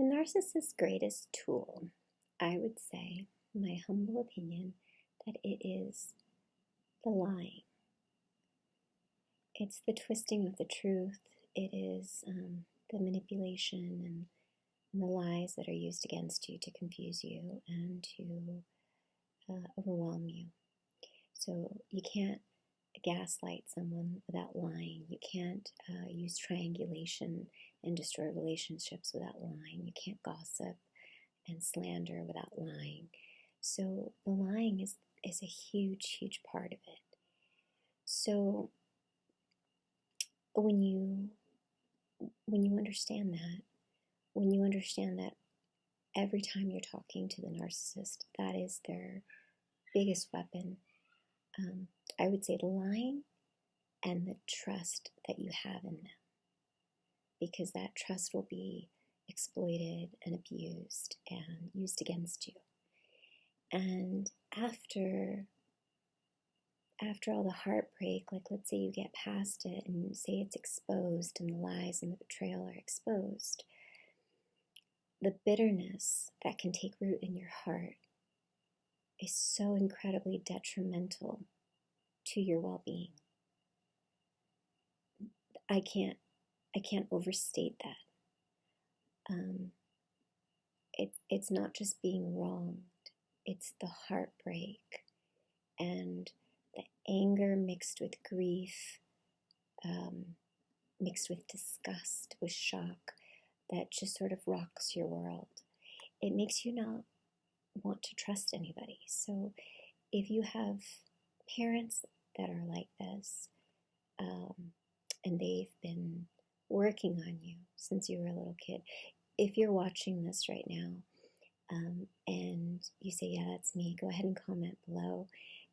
The narcissist's greatest tool, I would say, my humble opinion, that it is the lying. It's the twisting of the truth. It is the manipulation and the lies that are used against you to confuse you and to overwhelm you. So you can't gaslight someone without lying. You can't use triangulation and destroy relationships without lying. You can't gossip and slander without lying. So the lying is a huge, huge part of it. So when you understand that, when you understand that every time you're talking to the narcissist, that is their biggest weapon, I would say the lying and the trust that you have in them, because that trust will be exploited and abused and used against you. And after all the heartbreak, like let's say you get past it and say it's exposed and the lies and the betrayal are exposed, the bitterness that can take root in your heart is so incredibly detrimental to your well-being. I can't overstate that. It's not just being wronged, it's the heartbreak and the anger mixed with grief, mixed with disgust, with shock, that just sort of rocks your world. It makes you not want to trust anybody. So if you have parents that are like this, and they've been working on you since you were a little kid, if you're watching this right now, and you say, yeah, that's me, go ahead and comment below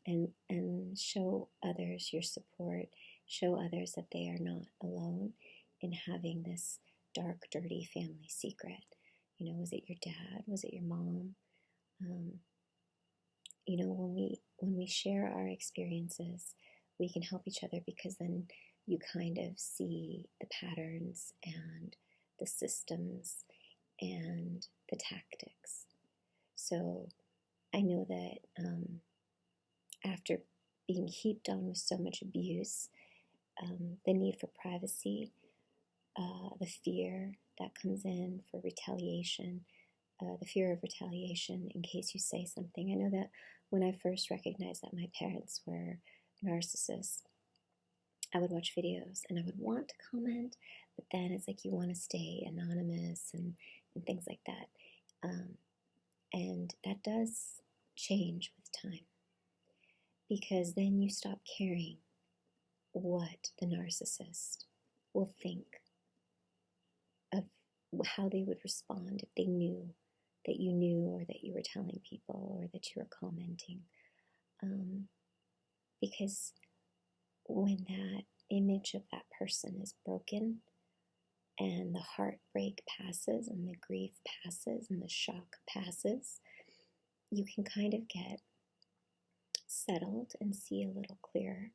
and show others your support, show others that they are not alone in having this dark, dirty family secret. You know, was it your dad? Was it your mom? You know, when we share our experiences, we can help each other, because then you kind of see the patterns and the systems and the tactics. So I know that after being heaped on with so much abuse, the need for privacy, the fear that comes in for retaliation, the fear of retaliation in case you say something. I know that when I first recognized that my parents were narcissists, I would watch videos and I would want to comment, but then it's like you want to stay anonymous and things like that. And that does change with time, because then you stop caring what the narcissist will think of how they would respond if they knew that you knew, or that you were telling people, or that you were commenting. Because when that image of that person is broken and the heartbreak passes and the grief passes and the shock passes, you can kind of get settled and see a little clearer,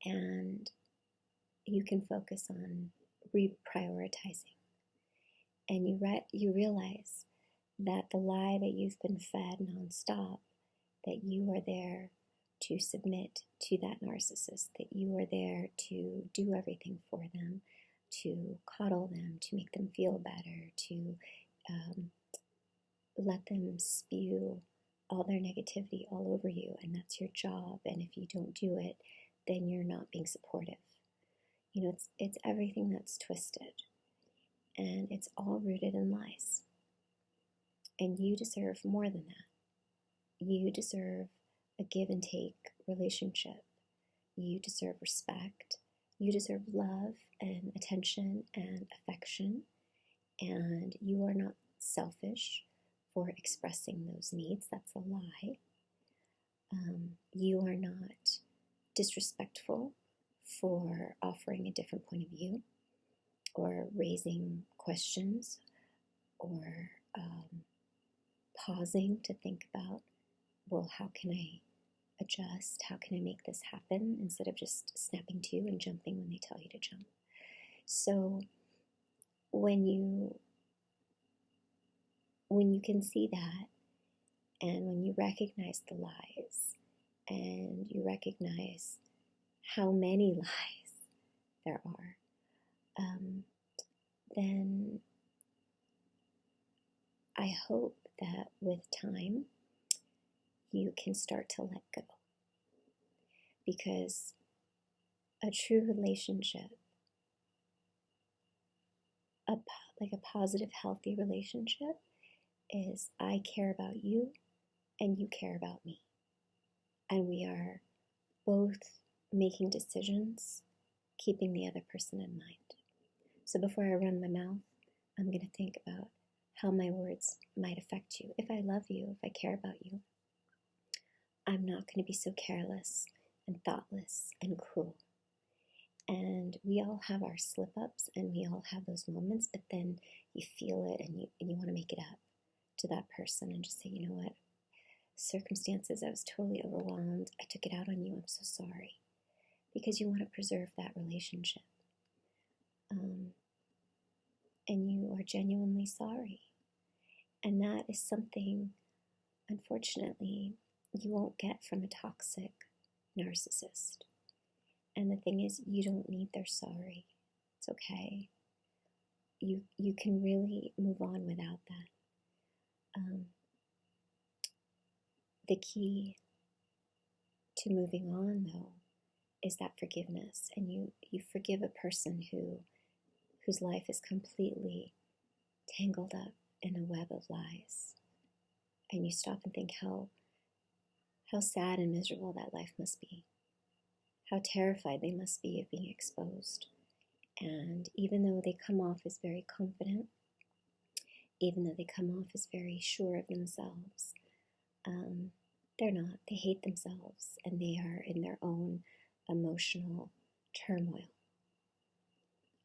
and you can focus on reprioritizing. And you realize that the lie that you've been fed nonstop, that you are there to submit to that narcissist, that you are there to do everything for them, to coddle them, to make them feel better, to let them spew all their negativity all over you, and that's your job. And if you don't do it, then you're not being supportive. You know, it's everything that's twisted, and it's all rooted in lies. And you deserve more than that. You deserve a give and take relationship. You deserve respect. You deserve love and attention and affection. And you are not selfish for expressing those needs. That's a lie. You are not disrespectful for offering a different point of view, or raising questions, or pausing to think about, well, how can I adjust? How can I make this happen? Instead of just snapping to and jumping when they tell you to jump. So when you when you can see that, and when you recognize the lies, and you recognize how many lies there are, then I hope that with time you can start to let go. Because a true relationship, like a positive, healthy relationship, is I care about you and you care about me. And we are both making decisions, keeping the other person in mind. So before I run my mouth, I'm going to think about how my words might affect you. If I love you, if I care about you, I'm not going to be so careless and thoughtless and cruel. And we all have our slip-ups, and we all have those moments, but then you feel it, and you want to make it up to that person and just say, you know what, circumstances, I was totally overwhelmed, I took it out on you, I'm so sorry. Because you want to preserve that relationship. And you are genuinely sorry. And that is something, unfortunately, you won't get from a toxic narcissist. And the thing is, you don't need their sorry. It's okay. You can really move on without that. The key to moving on, though, is that forgiveness. And you forgive a person whose life is completely tangled up in a web of lies. And you stop and think how sad and miserable that life must be. How terrified they must be of being exposed. And even though they come off as very confident, even though they come off as very sure of themselves, they're not. They hate themselves, and they are in their own emotional turmoil.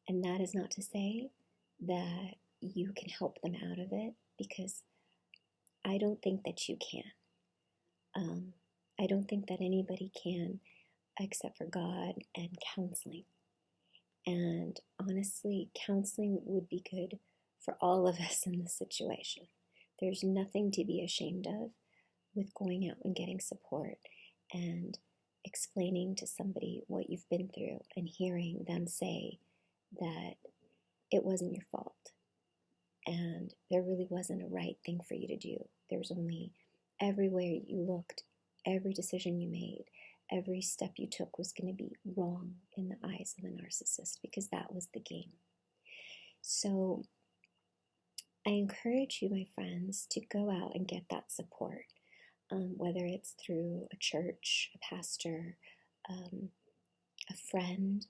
And that is not to say that you can help them out of it, because I don't think that you can. I don't think that anybody can, except for God and counseling. And honestly, counseling would be good for all of us in this situation. There's nothing to be ashamed of with going out and getting support and explaining to somebody what you've been through and hearing them say that it wasn't your fault and there really wasn't a right thing for you to do. There was only, everywhere you looked, every decision you made, every step you took was going to be wrong in the eyes of the narcissist, because that was the game. So I encourage you, my friends, to go out and get that support, whether it's through a church, a pastor, a friend,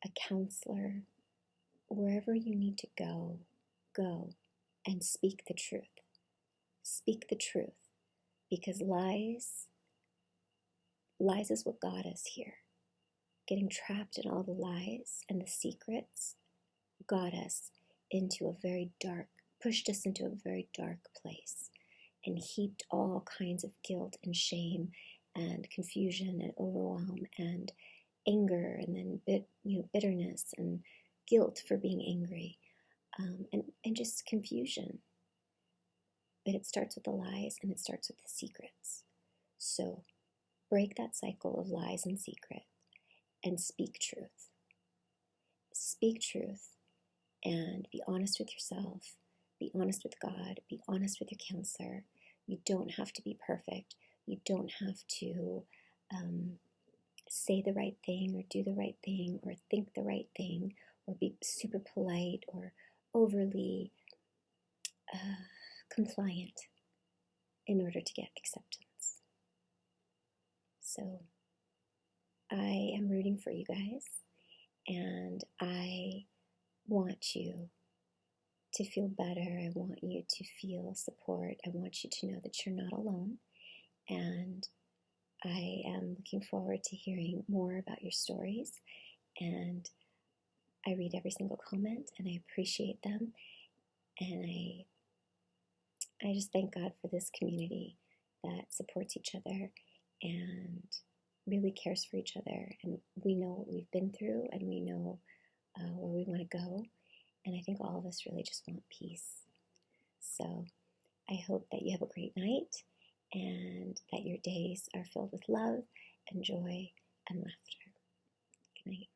a counselor. Wherever you need to go and speak the truth. Speak the truth, because lies is what got us here. Getting trapped in all the lies and the secrets got us into pushed us into a very dark place, and heaped all kinds of guilt and shame and confusion and overwhelm and anger, and then bitterness and guilt for being angry, and just confusion. But it starts with the lies, and it starts with the secrets. So break that cycle of lies and secret and speak truth. Speak truth and be honest with yourself. Be honest with God. Be honest with your counselor. You don't have to be perfect. You don't have to say the right thing or do the right thing or think the right thing or be super polite or overly compliant in order to get acceptance. So I am rooting for you guys, and I want you to feel better. I want you to feel support. I want you to know that you're not alone, and I am looking forward to hearing more about your stories, and I read every single comment, and I appreciate them, and I just thank God for this community that supports each other and really cares for each other. And we know what we've been through, and we know where we want to go. And I think all of us really just want peace. So I hope that you have a great night and that your days are filled with love and joy and laughter. Good night.